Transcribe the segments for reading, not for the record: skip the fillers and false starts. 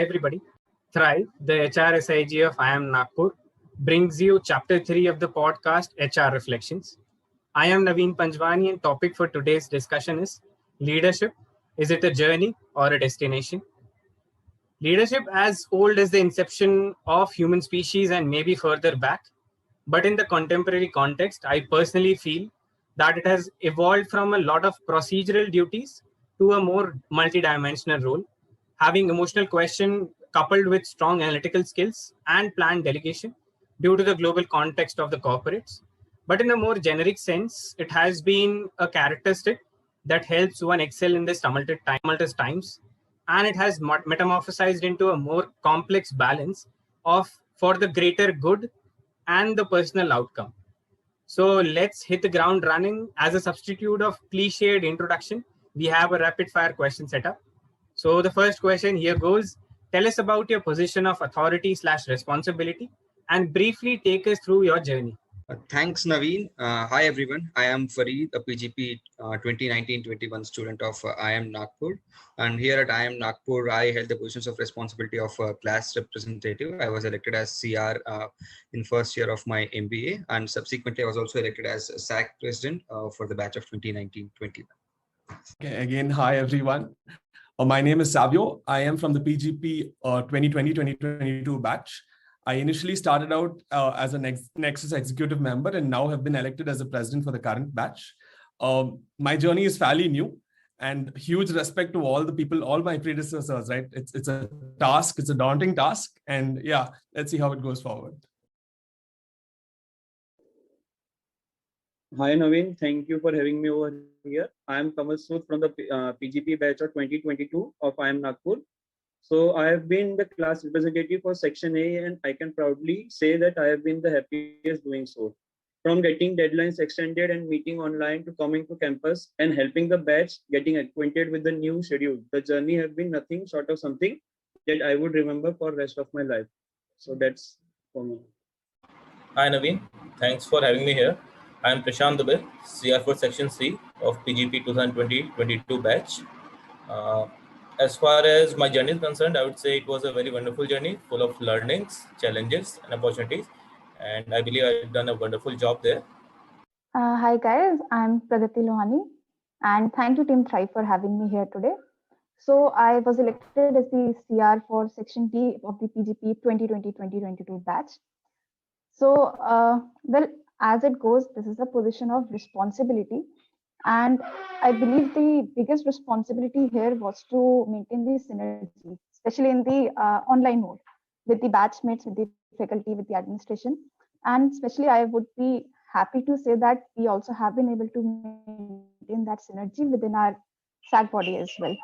Hi everybody. Thrive, the HRSIG of IIM Nagpur, brings you chapter 3 of the podcast HReflections. I am Naveen Panjwani and topic for today's discussion is leadership. Is it a journey or a destination? Leadership as old as the inception of human species and maybe further back. But in the contemporary context, I personally feel that it has evolved from a lot of procedural duties to a more multidimensional role, having emotional question coupled with strong analytical skills and planned delegation due to the global context of the corporates. But in a more generic sense, it has been a characteristic that helps one excel in this tumultuous times, and it has metamorphosized into a more complex balance of for the greater good and the personal outcome. So let's hit the ground running. As a substitute of cliched introduction, we have a rapid fire question setup. So the first question here goes, tell us about your position of authority / responsibility and briefly take us through your journey. Thanks, Naveen. Hi, everyone. I am Fareed, a PGP 2019-21 student of IIM Nagpur. And here at IIM Nagpur, I held the positions of responsibility of class representative. I was elected as CR in first year of my MBA. And subsequently, I was also elected as SAC president for the batch of 2019-21. Okay, again, hi, everyone. My name is Savio. I am from the PGP 2020-2022 batch. I initially started out as a Nexus executive member and now have been elected as the president for the current batch. My journey is fairly new and huge respect to all the people, all my predecessors, right? It's a task, it's a daunting task. And yeah, let's see how it goes forward. Hi Naveen, thank you for having me over here. I am Kamal Sood from the PGP batch of 2022 of IIM Nagpur. So I have been the class representative for section A and I can proudly say that I have been the happiest doing so. From getting deadlines extended and meeting online to coming to campus and helping the batch getting acquainted with the new schedule. The journey has been nothing short of something that I would remember for the rest of my life. So that's for me. Hi Naveen, thanks for having me here. I am Prashant Dubey, CR for section C of PGP 2020-22 batch. As far as my journey is concerned, I would say it was a very wonderful journey, full of learnings, challenges, and opportunities. And I believe I've done a wonderful job there. Hi guys, I'm Pragati Lohani, and thank you Team Thrive for having me here today. So I was elected as the CR for Section D of the PGP 2020-2022 batch. So, well, as it goes, this is a position of responsibility. And I believe the biggest responsibility here was to maintain the synergy, especially in the online mode with the batchmates, with the faculty, with the administration. And especially I would be happy to say that we also have been able to maintain that synergy within our SAC body as well.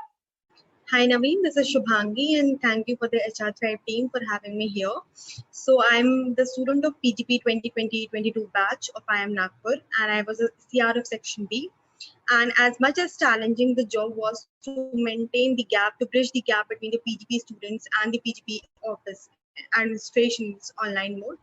Hi Naveen, this is Shubhangi and thank you for the HR Thrive team for having me here. So I'm the student of PGP 2020-22 batch of IIM Nagpur and I was a CR of Section B. And as much as challenging the job was to maintain the gap, to bridge the gap between the PGP students and the PGP office administration's online mode,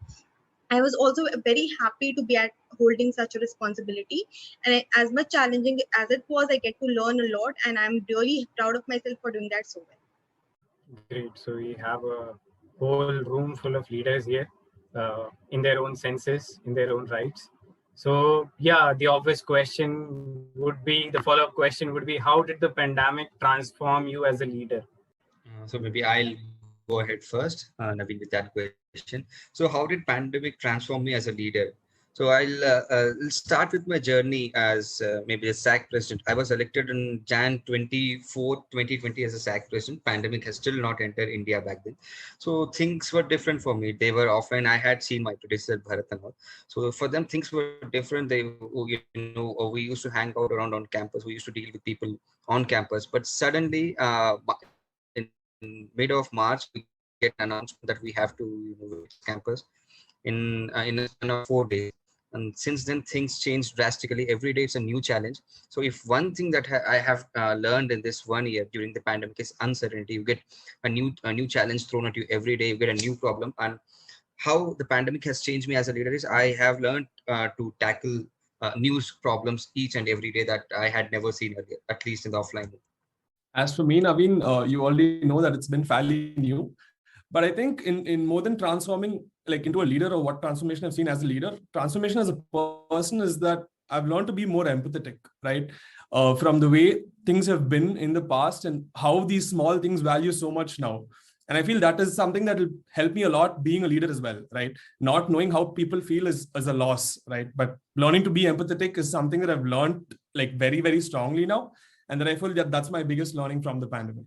I was also very happy to be at holding such a responsibility. And as much challenging as it was, I get to learn a lot and I'm really proud of myself for doing that so well. Great. So we have a whole room full of leaders here in their own senses, in their own rights. So yeah, the obvious question would be, the follow-up question would be, how did the pandemic transform you as a leader? So maybe I'll go ahead first, Naveen, with that question. So how did pandemic transform me as a leader? So I'll start with my journey as maybe a SAC president. I was elected in Jan 24, 2020 as a SAC president. Pandemic has still not entered India back then. So things were different for me. They were offline. I had seen my predecessor Bharat and all. So for them, things were different. They, we used to hang out around on campus. We used to deal with people on campus. But suddenly, in mid of March, we get an announcement that we have to visit campus in a span of 4 days. And since then, things changed drastically. Every day, it's a new challenge. So if one thing that I have learned in this 1 year during the pandemic is uncertainty. You get a new challenge thrown at you every day. You get a new problem. And how the pandemic has changed me as a leader is I have learned to tackle new problems each and every day that I had never seen earlier, at least in the offline. As for me, Naveen, you already know that it's been fairly new. But I think in more than transforming like into a leader, or what transformation I've seen as a leader, transformation as a person is that I've learned to be more empathetic, right? From the way things have been in the past and how these small things value so much now. And I feel that is something that will help me a lot being a leader as well, right? Not knowing how people feel is a loss, right? But learning to be empathetic is something that I've learned like very, very strongly now. And then I feel that that's my biggest learning from the pandemic.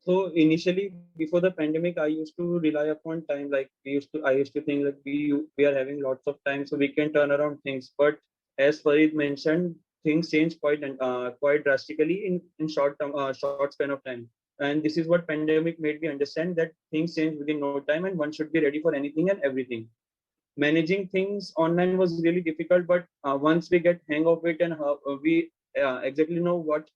So initially, before the pandemic, I used to rely upon time. Like I used to think that we are having lots of time, so we can turn around things. But as Fareed mentioned, things change quite drastically in short span of time. And this is what pandemic made me understand, that things change within no time, and one should be ready for anything and everything. Managing things online was really difficult, but once we get hang of it and how we exactly know what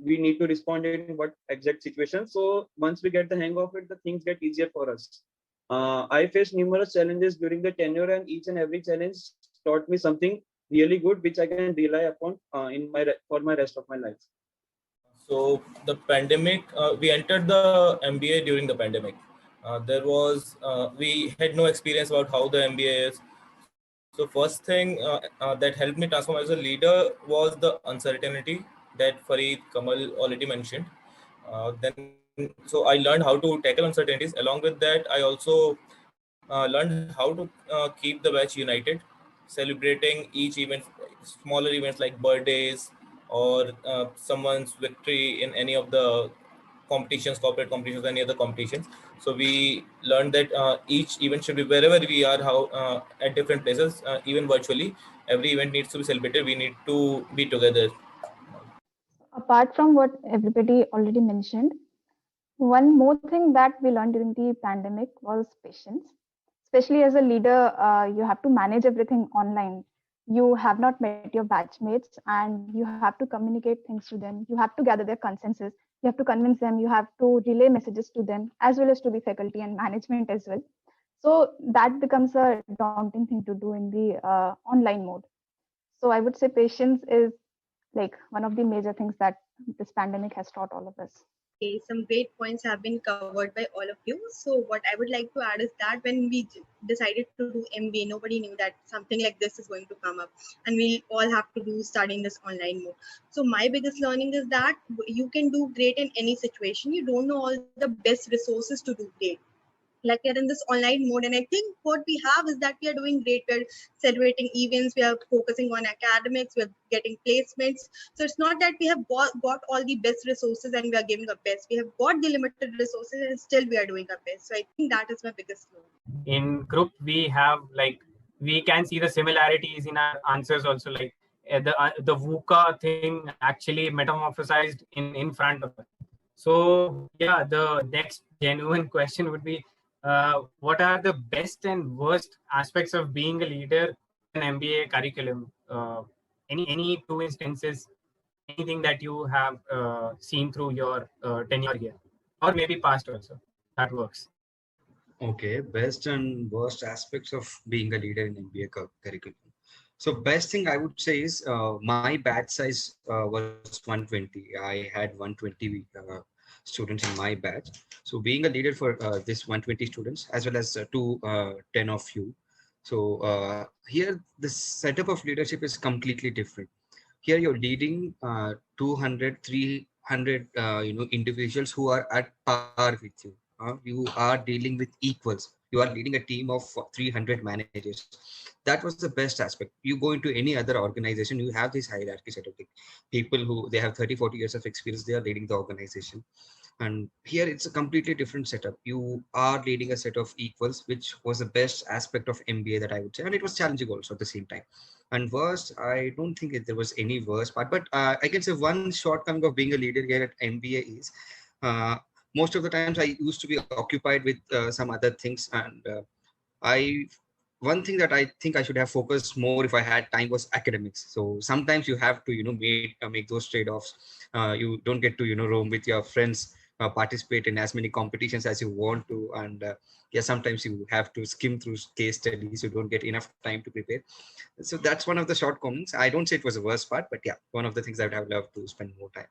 we need to respond in what exact situation, so once we get the hang of it, the things get easier for us. I faced numerous challenges during the tenure, and each and every challenge taught me something really good, which I can rely upon for my rest of my life. So the pandemic, we entered the MBA during the pandemic. We had no experience about how the MBA is. So first thing that helped me transform as a leader was the uncertainty that Fareed, Kamal already mentioned. So I learned how to tackle uncertainties. Along with that, I also learned how to keep the batch united, celebrating each event, smaller events like birthdays or someone's victory in any of the competitions, corporate competitions, any other competitions. So we learned that each event should be wherever we are, how at different places, even virtually, every event needs to be celebrated. We need to be together. Apart from what everybody already mentioned, one more thing that we learned during the pandemic was patience. Especially as a leader, you have to manage everything online. You have not met your batchmates and you have to communicate things to them. You have to gather their consensus. You have to convince them. You have to relay messages to them as well as to the faculty and management as well. So that becomes a daunting thing to do in the online mode. So I would say patience is like one of the major things that this pandemic has taught all of us. Okay, some great points have been covered by all of you. So what I would like to add is that when we decided to do MBA, nobody knew that something like this is going to come up, and we all have to do studying this online mode. So my biggest learning is that you can do great in any situation. You don't know all the best resources to do great. Like we are in this online mode, and I think what we have is that we are doing great. We're celebrating events, we are focusing on academics, we're getting placements. So it's not that we have got all the best resources and we are giving our best. We have got the limited resources and still we are doing our best. So I think that is my biggest learning. In group, we have like, we can see the similarities in our answers also, like the VUCA thing actually metamorphosized in front of us. So yeah, the next genuine question would be, what are the best and worst aspects of being a leader in an MBA curriculum? Any two instances, anything that you have seen through your tenure here, or maybe past also, that works. Okay, best and worst aspects of being a leader in MBA curriculum. So best thing I would say is my batch size was 120. I had 120 students in my batch. So being a leader for this 120 students, as well as 10 of you. So here the setup of leadership is completely different. Here you're leading 200, 300 individuals who are at par with you. You are dealing with equals. You are leading a team of 300 managers. That was the best aspect. You go into any other organization, you have this hierarchy set of people who they have 30, 40 years of experience, they are leading the organization. And here it's a completely different setup. You are leading a set of equals, which was the best aspect of MBA that I would say. And it was challenging also at the same time. And worst, I don't think there was any worst part, but I can say one shortcoming of being a leader here at MBA is uh, most of the times I used to be occupied with some other things. And I one thing that I think I should have focused more if I had time was academics. So sometimes you have to, make those trade-offs. You don't get to, roam with your friends, participate in as many competitions as you want to. And yeah, sometimes you have to skim through case studies. You don't get enough time to prepare. So that's one of the shortcomings. I don't say it was the worst part, but yeah, one of the things I would have loved to spend more time.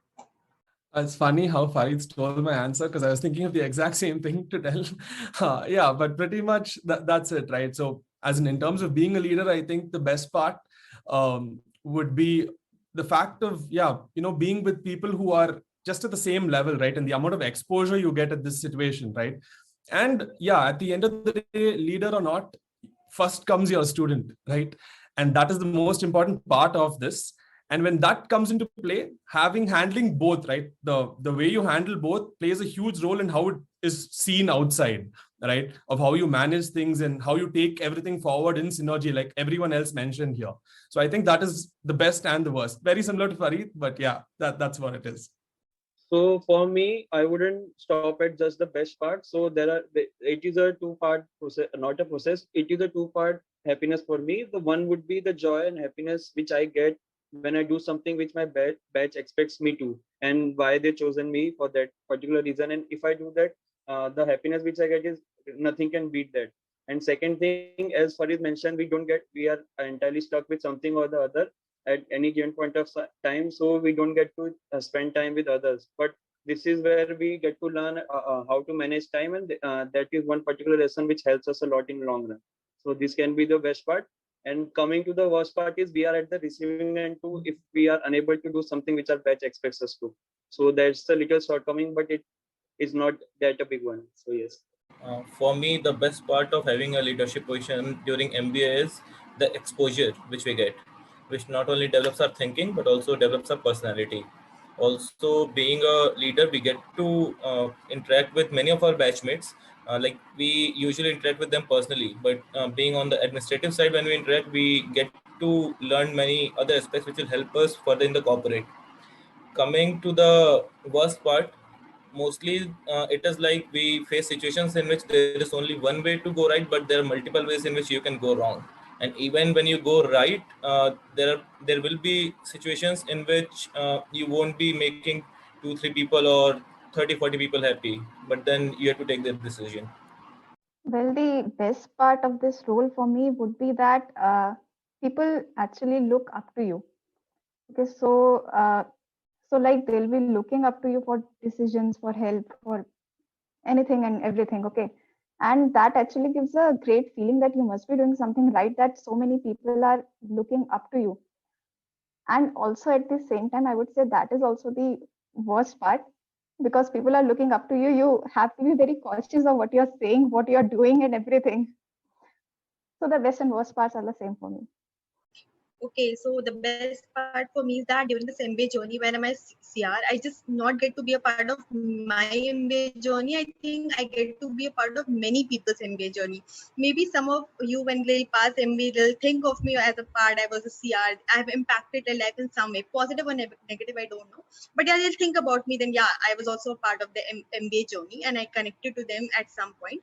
It's funny how Fareed stole my answer because I was thinking of the exact same thing to tell. Yeah, but pretty much that's it, right? So, in terms of being a leader, I think the best part would be the fact of, being with people who are just at the same level, right? And the amount of exposure you get at this situation, right? And yeah, at the end of the day, leader or not, first comes your student, right? And that is the most important part of this. And when that comes into play, handling both, right? The way you handle both plays a huge role in how it is seen outside, right? Of how you manage things and how you take everything forward in synergy, like everyone else mentioned here. So I think that is the best and the worst. Very similar to Fareed, but yeah, that's what it is. So for me, I wouldn't stop at just the best part. So it is a two-part process, not a process. It is a two-part happiness for me. The one would be the joy and happiness which I get when I do something which my batch expects me to, and why they chosen me for that particular reason. And if I do that, the happiness which I get is nothing can beat that. And second thing, as Farid mentioned, we are entirely stuck with something or the other at any given point of time, so we don't get to spend time with others. But this is where we get to learn how to manage time, and that is one particular lesson which helps us a lot in long run. So this can be the best part. And coming to the worst part is we are at the receiving end too if we are unable to do something which our batch expects us to. So that's a little shortcoming, but it is not that a big one. So yes. For me, the best part of having a leadership position during MBA is the exposure which we get, which not only develops our thinking but also develops our personality. Also, being a leader, we get to interact with many of our batchmates. Like we usually interact with them personally, but being on the administrative side, when we interact, we get to learn many other aspects which will help us further in the corporate. Coming to the worst part, mostly it is like we face situations in which there is only one way to go right, but there are multiple ways in which you can go wrong. And even when you go right, there will be situations in which you won't be making 2-3 people or 30-40 people happy, but then you have to take the decision. Well, the best part of this role for me would be that people actually look up to you. Okay, so like they'll be looking up to you for decisions, for help, for anything and everything. Okay, and that actually gives a great feeling that you must be doing something right. That so many people are looking up to you, and also at the same time, I would say that is also the worst part because people are looking up to you. You have to be very cautious of what you're saying, what you're doing, and everything. So the best and worst parts are the same for me. Okay, so the best part for me is that during this MBA journey, when I'm a CR, I just not get to be a part of my MBA journey. I think I get to be a part of many people's MBA journey. Maybe some of you, when they'll pass MBA, they'll think of me as a part. I was a CR. I've impacted their life in some way, positive or negative, I don't know. But yeah, they'll think about me. Then yeah, I was also a part of the MBA journey, and I connected to them at some point.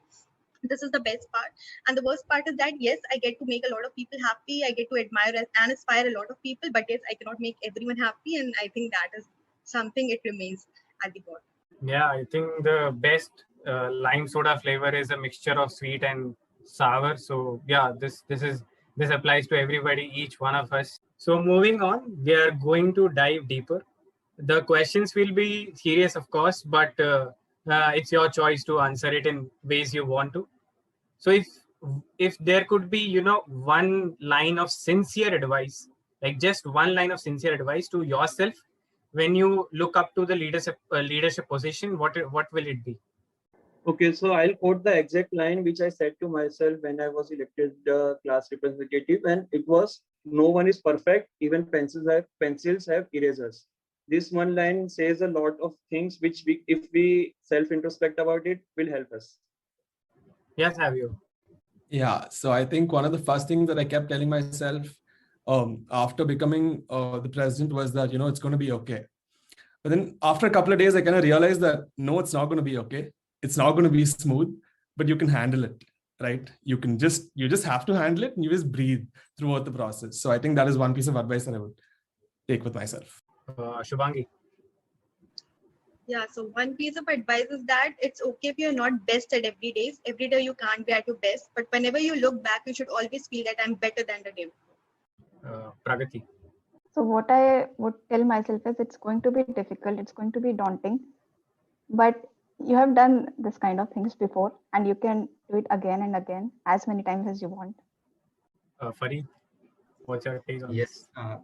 This is the best part. And the worst part is that yes, I get to make a lot of people happy, I get to admire and inspire a lot of people, but yes, I cannot make everyone happy, and I think that is something, it remains at the bottom. Yeah, I think the best lime soda flavor is a mixture of sweet and sour. So yeah, this applies to everybody, each one of us. So moving on, we are going to dive deeper. The questions will be serious, of course, but it's your choice to answer it in ways you want to. So if there could be, one line of sincere advice, like just one line of sincere advice to yourself when you look up to the leadership position, what will it be? Okay, so I'll quote the exact line which I said to myself when I was elected class representative, and it was, "No one is perfect. Even pencils have erasers." This one line says a lot of things which if we self-introspect about it, will help us. Yes, Savio. Yeah, so I think one of the first things that I kept telling myself after becoming the president was that, it's going to be okay. But then after a couple of days, I kind of realized that no, it's not going to be okay. It's not going to be smooth, but you can handle it, right? You just have to handle it, and you just breathe throughout the process. So I think that is one piece of advice that I would take with myself. Shubhangi. Yeah, so one piece of advice is that it's okay if you're not best at every day. Every day you can't be at your best, but whenever you look back, you should always feel that I'm better than the day before. Pragati. So what I would tell myself is it's going to be difficult, it's going to be daunting, but you have done this kind of things before and you can do it again and again as many times as you want. Fareed, what's your take on Yes. this?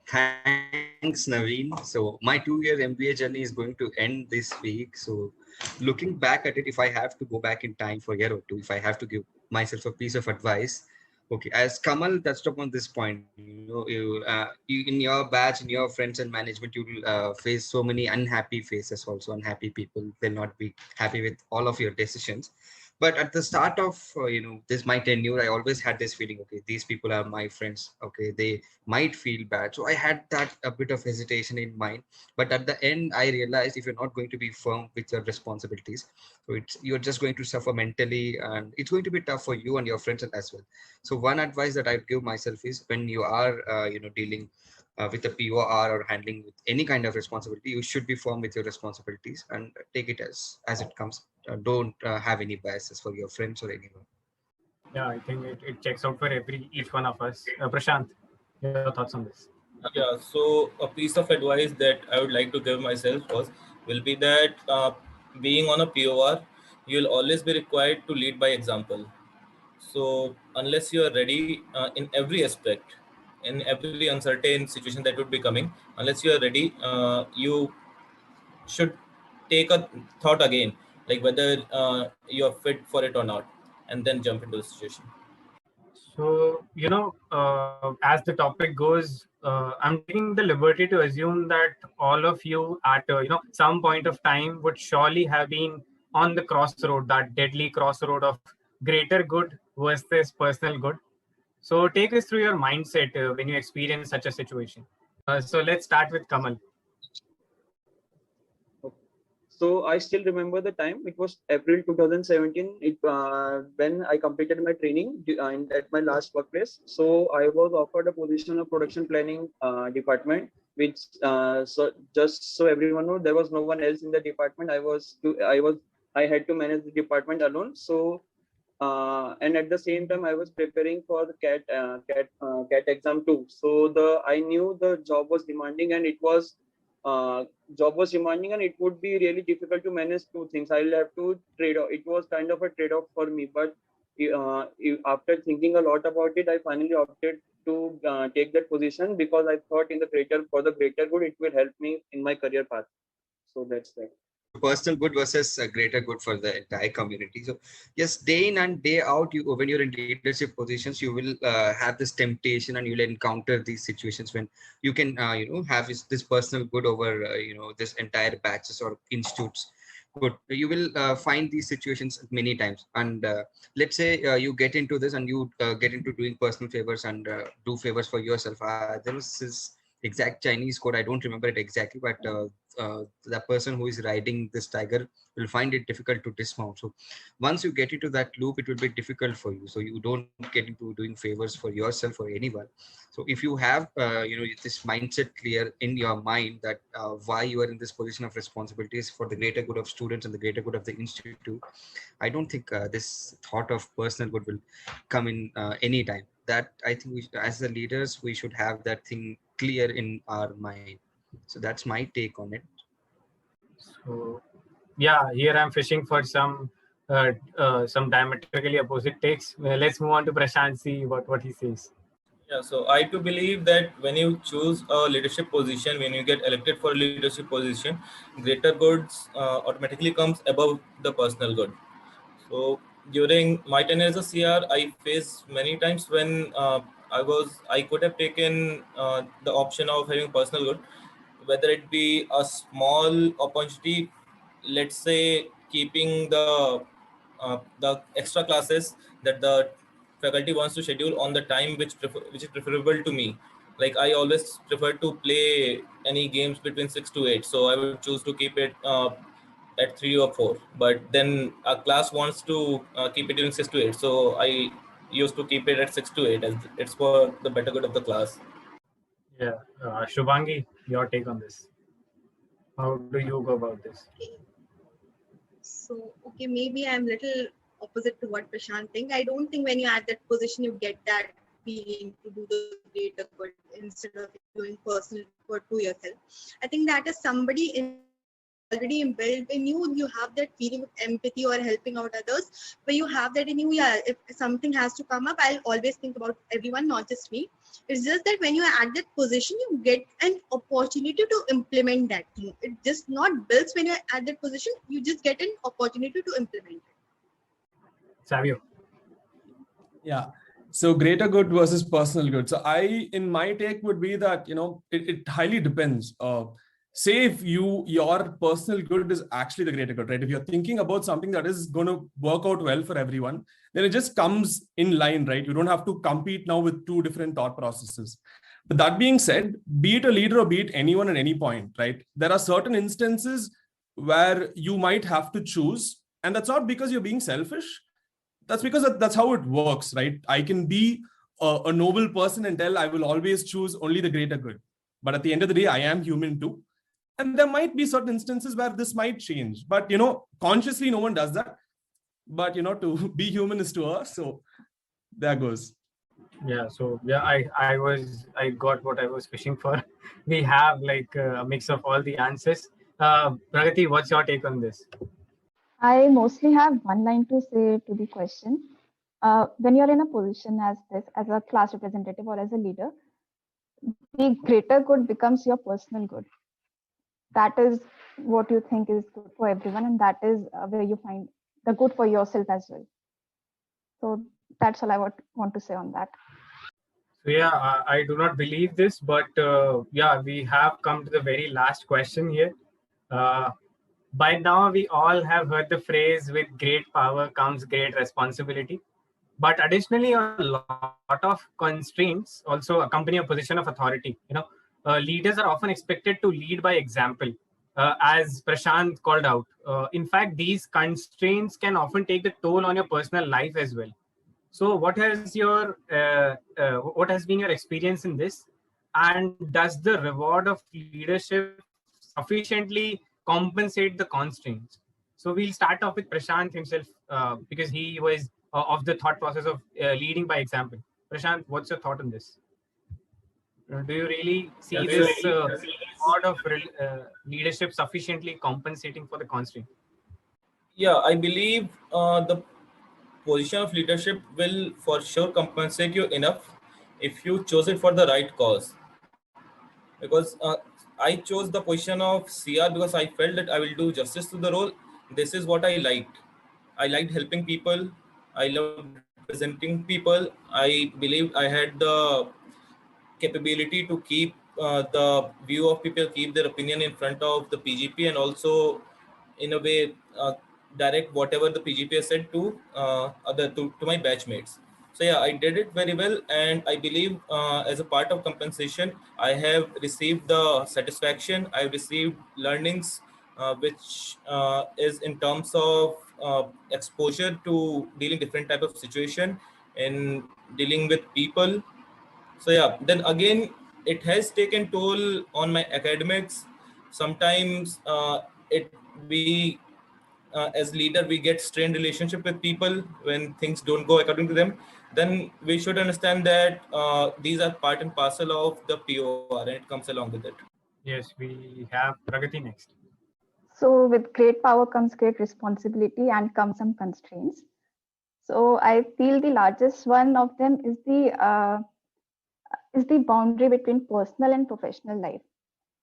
Thanks, Naveen. So my 2-year MBA journey is going to end this week. So looking back at it, if I have to go back in time for a year or two, if I have to give myself a piece of advice, okay, as Kamal touched upon this point, you in your batch, in your friends and management, you will face so many unhappy faces, also unhappy people. They'll not be happy with all of your decisions. But at the start of this my tenure, I always had this feeling, okay, these people are my friends. Okay, they might feel bad. So I had that a bit of hesitation in mind. But at the end, I realized if you're not going to be firm with your responsibilities, so you're just going to suffer mentally, and it's going to be tough for you and your friends as well. So one advice that I'd give myself is when you are, dealing with a POR or handling with any kind of responsibility, you should be firm with your responsibilities and take it as it comes. Don't have any biases for your friends or anyone. Yeah, I think it checks out for each one of us. Prashant, your thoughts on this? Yeah, so a piece of advice that I would like to give myself will be that being on a POR, you'll always be required to lead by example. So unless you are ready in every aspect, in every uncertain situation that would be coming, unless you are ready, you should take a thought again, like whether you are fit for it or not, and then jump into the situation. So, as the topic goes, I'm taking the liberty to assume that all of you at, some point of time would surely have been on the crossroad, that deadly crossroad of greater good versus personal good. So take us through your mindset when you experience such a situation. So let's start with Kamal. So I still remember the time. It was April 2017. When I completed my training at my last workplace. So I was offered a position of production planning department. Which so just so everyone knows, there was no one else in the department. I had to manage the department alone. So and at the same time, I was preparing for the CAT exam too. So I knew the job was demanding, and it would be really difficult to manage two things. I'll have to trade off. It was kind of a trade off for me, but after thinking a lot about it, I finally opted to take that position because I thought for the greater good, it will help me in my career path. So that's that. So personal good versus a greater good for the entire community. So yes, day in and day out, when you're in leadership positions, you will have this temptation, and you'll encounter these situations when you can have this personal good over this entire batches or institutes good. You will find these situations many times. And let's say you get into this, and you get into doing personal favors and do favors for yourself. There was this exact Chinese code. I don't remember it exactly, but the person who is riding this tiger will find it difficult to dismount. So once you get into that loop, it will be difficult for you. So you don't get into doing favors for yourself or anyone. So if you have this mindset clear in your mind that why you are in this position of responsibilities for the greater good of students and the greater good of the institute, I don't think this thought of personal good will come in any time. That I think as the leaders, we should have that thing clear in our mind. So that's my take on it. So, yeah, here I'm fishing for some diametrically opposite takes. Let's move on to Prashant, see what he says. Yeah, so I do believe that when you choose a leadership position, when you get elected for a leadership position, greater goods automatically comes above the personal good. So during my tenure as a CR, I faced many times when I could have taken the option of having personal good, whether it be a small opportunity, let's say keeping the extra classes that the faculty wants to schedule on the time which is preferable to me. Like I always prefer to play any games between 6 to 8, so I would choose to keep it at 3 or 4. But then a class wants to keep it during 6 to 8, so I used to keep it at 6 to 8 as it's for the better good of the class. Yeah, Shubhangi, your take on this. How do you go about this? Okay. So, maybe I'm little opposite to what Prashant think. I don't think when you're at that position, you get that being to do the greater good instead of doing personal good to yourself. I think that is somebody already inbuilt in you. You have that feeling of empathy or helping out others, where you have that in you. Yeah, if something has to come up, I'll always think about everyone, not just me. It's just that when you're at that position, you get an opportunity to implement that thing. It just not builds when you're at that position. You just get an opportunity to implement it. Savio. Yeah. So greater good versus personal good. So in my take would be that, it highly depends. Say if your personal good is actually the greater good, right? If you're thinking about something that is going to work out well for everyone, then it just comes in line, right? You don't have to compete now with two different thought processes. But that being said, be it a leader or be it anyone at any point, right? There are certain instances where you might have to choose, and that's not because you're being selfish. That's because that's how it works, right? I can be a noble person and tell I will always choose only the greater good. But at the end of the day, I am human too. And there might be certain instances where this might change. But, consciously, no one does that. But, to be human is to err. So there goes. Yeah, so yeah, I got what I was fishing for. We have like a mix of all the answers. Pragati, what's your take on this? I mostly have one line to say to the question. When you're in a position as this, as a class representative or as a leader, the greater good becomes your personal good. That is what you think is good for everyone, and that is where you find the good for yourself as well. So that's all I want to say on that. So yeah, I do not believe this, but yeah, we have come to the very last question here. By now, we all have heard the phrase, with great power comes great responsibility. But additionally, a lot of constraints also accompany a position of authority. Leaders are often expected to lead by example, as Prashant called out. In fact, these constraints can often take the toll on your personal life as well. So, what has been your experience in this? And does the reward of leadership sufficiently compensate the constraints? So, we'll start off with Prashant himself, because he was of the thought process of leading by example. Prashant, what's your thought on this? Do you really see this reward of leadership sufficiently compensating for the constraint? Yeah, I believe the position of leadership will for sure compensate you enough if you chose it for the right cause. Because I chose the position of CR because I felt that I will do justice to the role. This is what I liked. I liked helping people. I loved representing people. I believed I had the capability to keep the view of people, keep their opinion in front of the PGP, and also in a way direct whatever the PGP has said to to my batchmates. So yeah, I did it very well, and I believe as a part of compensation, I have received the satisfaction. I have received learnings, which is in terms of exposure to dealing different type of situation and dealing with people. So yeah, then again, it has taken toll on my academics. Sometimes it we as leader we get strained relationship with people when things don't go according to them. Then we should understand that these are part and parcel of the POR, and it comes along with it. Yes, we have Pragati next. So with great power comes great responsibility and comes some constraints. So I feel the largest one of them is the boundary between personal and professional life.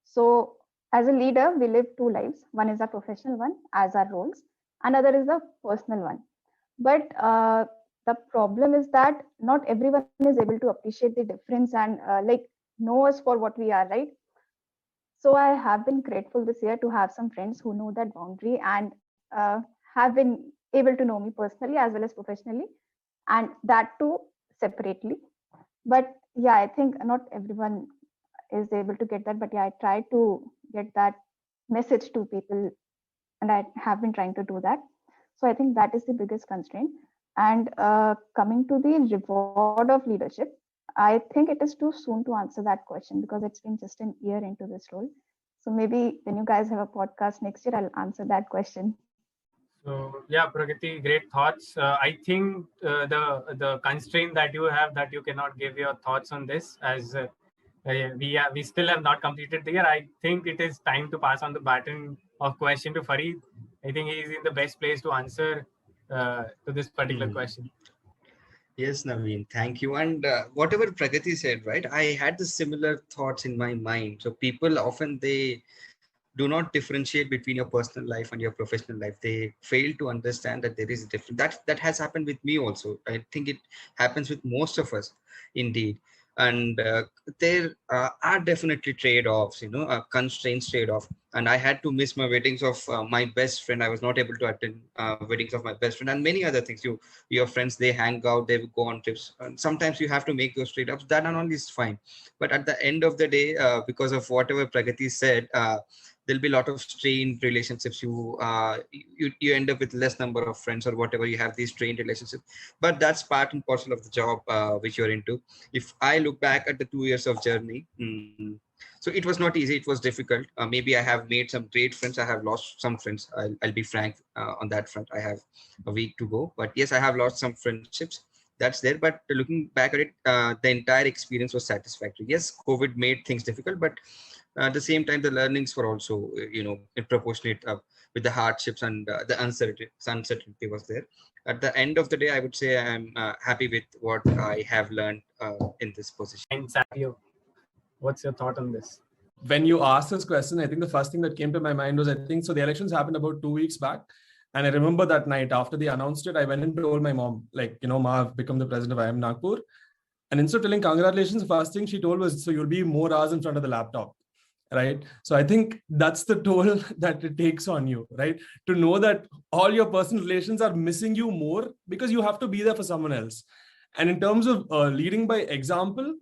So as a leader, we live two lives. One is a professional one, as our roles, another is a personal one. But the problem is that not everyone is able to appreciate the difference and know us for what we are, right? So I have been grateful this year to have some friends who know that boundary and have been able to know me personally as well as professionally, and that too separately. But yeah, I think not everyone is able to get that. But yeah, I try to get that message to people, and I have been trying to do that. So I think that is the biggest constraint. And coming to the reward of leadership, I think it is too soon to answer that question because it's been just an year into this role. So maybe when you guys have a podcast next year, I'll answer that question. So yeah, Pragati, great thoughts. I think the constraint that you have, that you cannot give your thoughts on this, as we still have not completed the year. I think it is time to pass on the baton of question to Fareed. I think he is in the best place to answer to this particular question. Yes, Naveen, thank you. And whatever Pragati said, right? I had the similar thoughts in my mind. So people often they do not differentiate between your personal life and your professional life. They fail to understand that there is a difference. That has happened with me also. I think it happens with most of us, indeed. And there are definitely trade-offs, constraints trade-off. And I had to miss my weddings of my best friend. I was not able to attend weddings of my best friend and many other things. Your friends, they hang out, they go on trips. And sometimes you have to make those trade-offs. That and all is fine. But at the end of the day, because of whatever Pragati said, there'll be a lot of strained relationships. You end up with less number of friends or whatever. You have these strained relationships, but that's part and parcel of the job which you're into. If I look back at the 2 years of journey, so it was not easy, it was difficult. Maybe I have made some great friends, I have lost some friends. I'll be frank on that front. I have a week to go, but yes, I have lost some friendships. That's there, but looking back at it, the entire experience was satisfactory. Yes, COVID made things difficult, but at the same time, the learnings were also, in proportionate with the hardships and the uncertainty was there. At the end of the day, I would say I'm happy with what I have learned in this position. And Savio, what's your thought on this? When you asked this question, I think the first thing that came to my mind was, I think, so the elections happened about 2 weeks back. And I remember that night after they announced it, I went and told my mom, like, Ma, I've become the president of IIM Nagpur. And instead of telling congratulations, the first thing she told was, so you'll be more hours in front of the laptop. Right. So I think that's the toll that it takes on you, right? To know that all your personal relations are missing you more because you have to be there for someone else. And in terms of leading by example,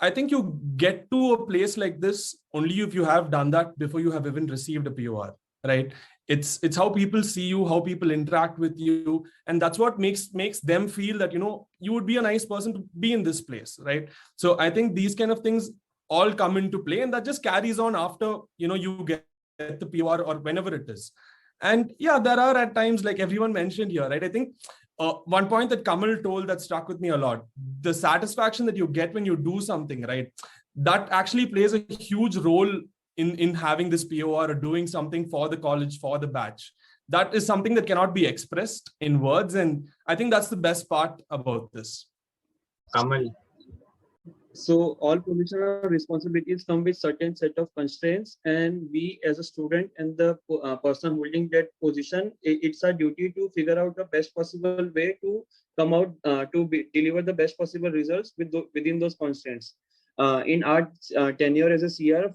I think you get to a place like this only if you have done that before you have even received a POR, right? It's how people see you, how people interact with you. And that's what makes them feel that, you would be a nice person to be in this place, right? So I think these kind of things all come into play, and that just carries on after, you get the POR or whenever it is. And yeah, there are at times, like everyone mentioned here, right? I think one point that Kamal told that struck with me a lot, the satisfaction that you get when you do something, right? That actually plays a huge role in having this POR or doing something for the college, for the batch. That is something that cannot be expressed in words. And I think that's the best part about this. Kamal. So all professional responsibilities come with certain set of constraints, and we as a student and the person holding that position, it's our duty to figure out the best possible way to come out deliver the best possible results within those constraints. In our tenure as a CR,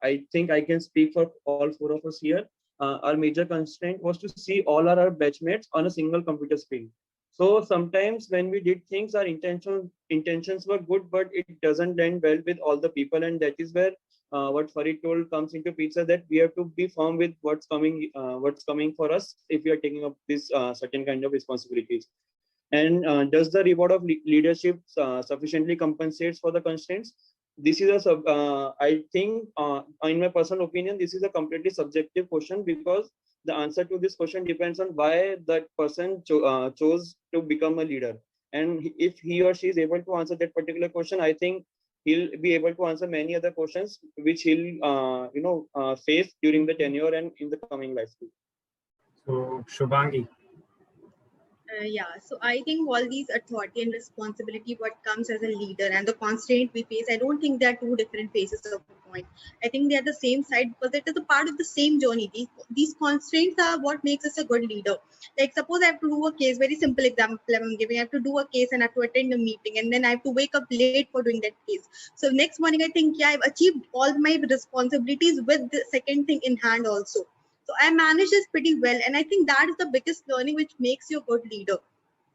I think I can speak for all four of us here. Our major constraint was to see all our batchmates on a single computer screen. So sometimes when we did things, our intentions were good, but it doesn't end well with all the people, and that is where what Fareed told comes into picture, that we have to be firm with what's coming for us if we are taking up this certain kind of responsibilities. And does the reward of leadership sufficiently compensates for the constraints? This is I think, in my personal opinion, this is a completely subjective question, because the answer to this question depends on why that person chose to become a leader. And if he or she is able to answer that particular question, I think he'll be able to answer many other questions which he'll face during the tenure and in the coming life too. So Shubhangi. So I think all these authority and responsibility, what comes as a leader, and the constraint we face, I don't think they are two different faces of a coin. I think they are the same side, because it is a part of the same journey. These constraints are what makes us a good leader. Like suppose I have to do a case, very simple example I'm giving, I have to do a case and I have to attend a meeting, and then I have to wake up late for doing that case. So next morning I think, I've achieved all my responsibilities with the second thing in hand also. So I manage this pretty well. And I think that is the biggest learning which makes you a good leader.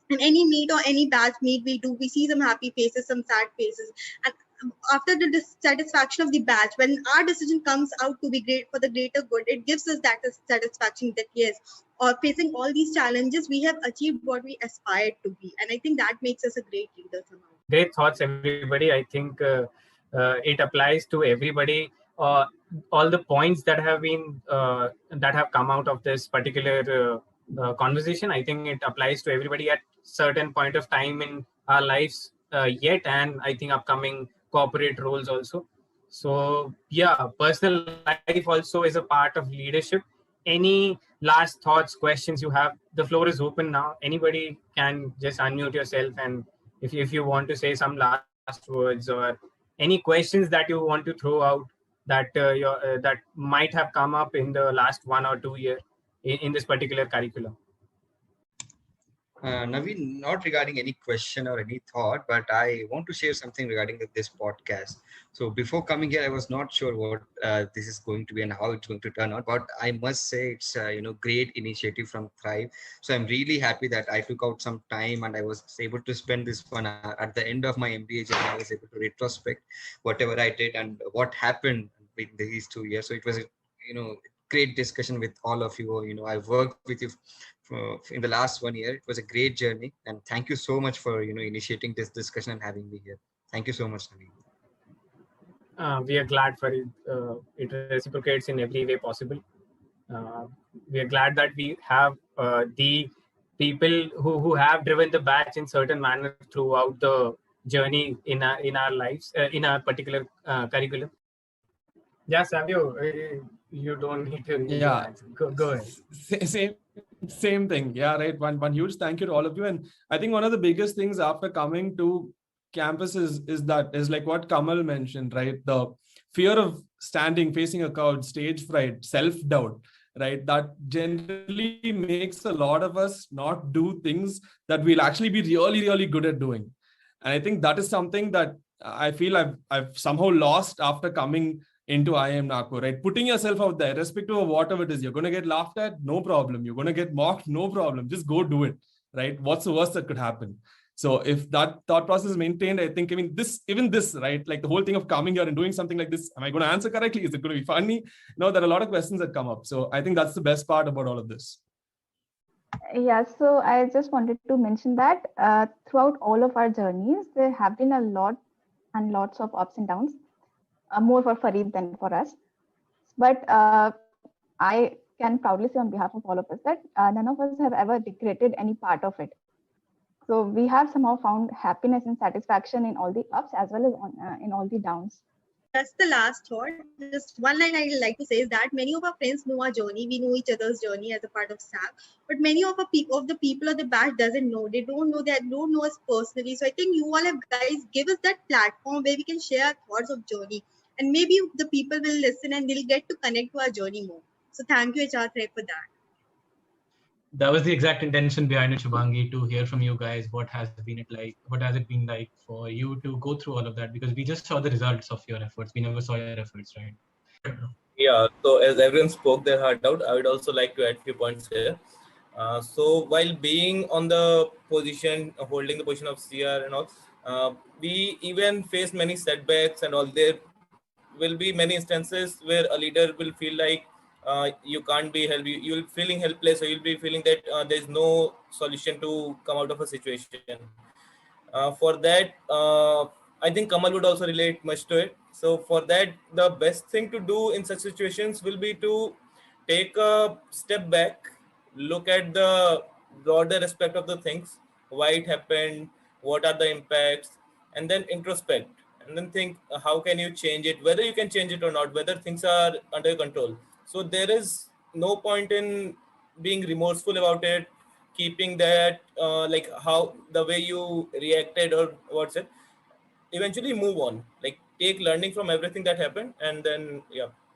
In any meet or any batch meet we see some happy faces, some sad faces. And after the dissatisfaction of the batch, when our decision comes out to be great for the greater good, it gives us that satisfaction that yes, or facing all these challenges, we have achieved what we aspired to be. And I think that makes us a great leader somehow. Great thoughts, everybody. I think it applies to everybody. All the points that have been that have come out of this particular conversation. I think it applies to everybody at certain point of time in our lives yet, and I think upcoming corporate roles also. So yeah, personal life also is a part of leadership. Any last thoughts, questions you have, the floor is open now. Anybody can just unmute yourself, and if you want to say some last words or any questions that you want to throw out that that might have come up in the last 1 or 2 years in this particular curriculum. Naveen, not regarding any question or any thought, but I want to share something regarding this podcast. So before coming here, I was not sure what this is going to be and how it's going to turn out. But I must say it's great initiative from Thrive. So I'm really happy that I took out some time and I was able to spend this one at the end of my MBA journey. I was able to retrospect whatever I did and what happened in these 2 years. So it was a great discussion with all of you. I worked with you in the last 1 year. It was a great journey, and thank you so much for initiating this discussion and having me here. Thank you so much, Naveen. We are glad for it. It reciprocates in every way possible. We are glad that we have the people who have driven the batch in certain manner throughout the journey in our lives, in our particular curriculum. Yeah, Savio, you don't need to. Go ahead. Same thing. Yeah, right. One huge thank you to all of you. And I think one of the biggest things after coming to campuses is like what Kamal mentioned, right? The fear of standing, facing a crowd, stage fright, self-doubt, right? That generally makes a lot of us not do things that we'll actually be really, really good at doing. And I think that is something that I feel I've somehow lost after coming into IIM Nagpur, right? Putting yourself out there, irrespective of whatever it is. You're going to get laughed at, no problem. You're going to get mocked, no problem. Just go do it, right? What's the worst that could happen? So if that thought process is maintained, I think, even this, right? Like the whole thing of coming here and doing something like this, am I going to answer correctly? Is it going to be funny? There are a lot of questions that come up. So I think that's the best part about all of this. Yeah, so I just wanted to mention that throughout all of our journeys, there have been a lot and lots of ups and downs. More for Fareed than for us. But I can proudly say on behalf of all of us that none of us have ever regretted any part of it. So we have somehow found happiness and satisfaction in all the ups as well as in all the downs. That's the last thought. Just one line I'd like to say is that many of our friends know our journey. We know each other's journey as a part of SAP. But many of the people of the batch doesn't know. They don't know us personally. So I think you all have guys give us that platform where we can share our thoughts of journey. And maybe the people will listen and they'll get to connect to our journey more. So thank you, HR Thrive, for that. That was the exact intention behind it, Shubhangi, to hear from you guys what has it been like for you to go through all of that, because we just saw the results of your efforts. We never saw your efforts, right? Yeah, so as everyone spoke their heart out, I would also like to add a few points here. So while being on the position, holding the position of CR and all, we even faced many setbacks and all. There will be many instances where a leader will feel like you can't be helped. You'll feeling helpless, or you'll be feeling that there's no solution to come out of a situation. For that, I think Kamal would also relate much to it. So for that, the best thing to do in such situations will be to take a step back, look at the broader aspect of the things, why it happened, what are the impacts, and then introspect, and then think how can you change it, whether you can change it or not, whether things are under control. So there is no point in being remorseful about it, keeping that like how the way you reacted or what's it. Eventually move on, like take learning from everything that happened, and then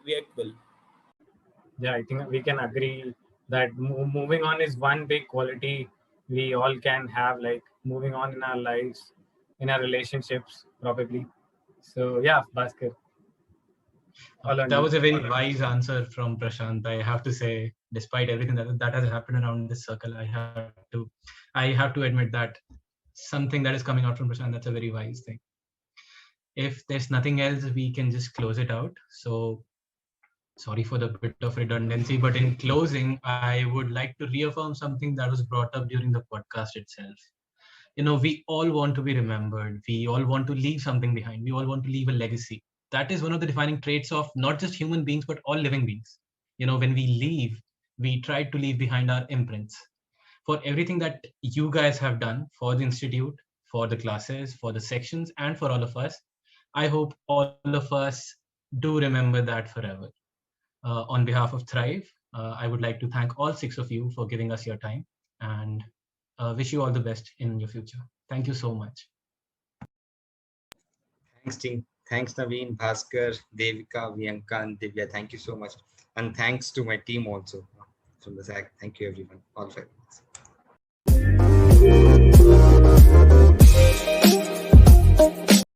react well. Yeah, I think we can agree that moving on is one big quality we all can have, like moving on in our lives, in our relationships, probably. So yeah, Bhaskar. That was a very wise answer from Prashant. I have to say, despite everything that has happened around this circle, I have to admit that something that is coming out from Prashant, that's a very wise thing. If there's nothing else, we can just close it out. So sorry for the bit of redundancy, but in closing, I would like to reaffirm something that was brought up during the podcast itself. We all want to be remembered. We all want to leave something behind. We all want to leave a legacy. That is one of the defining traits of not just human beings, but all living beings. When we leave, we try to leave behind our imprints. for everything that you guys have done for the institute, for the classes, for the sections, and for all of us. I hope all of us do remember that forever. On behalf of Thrive, I would like to thank all 6 of you for giving us your time, and wish you all the best in your future. Thank you so much. Thanks, team. Thanks, Naveen, Bhaskar, Devika, Viyanka, and Divya. Thank you so much. And thanks to my team also from the SAC. Thank you, everyone. All 5 minutes.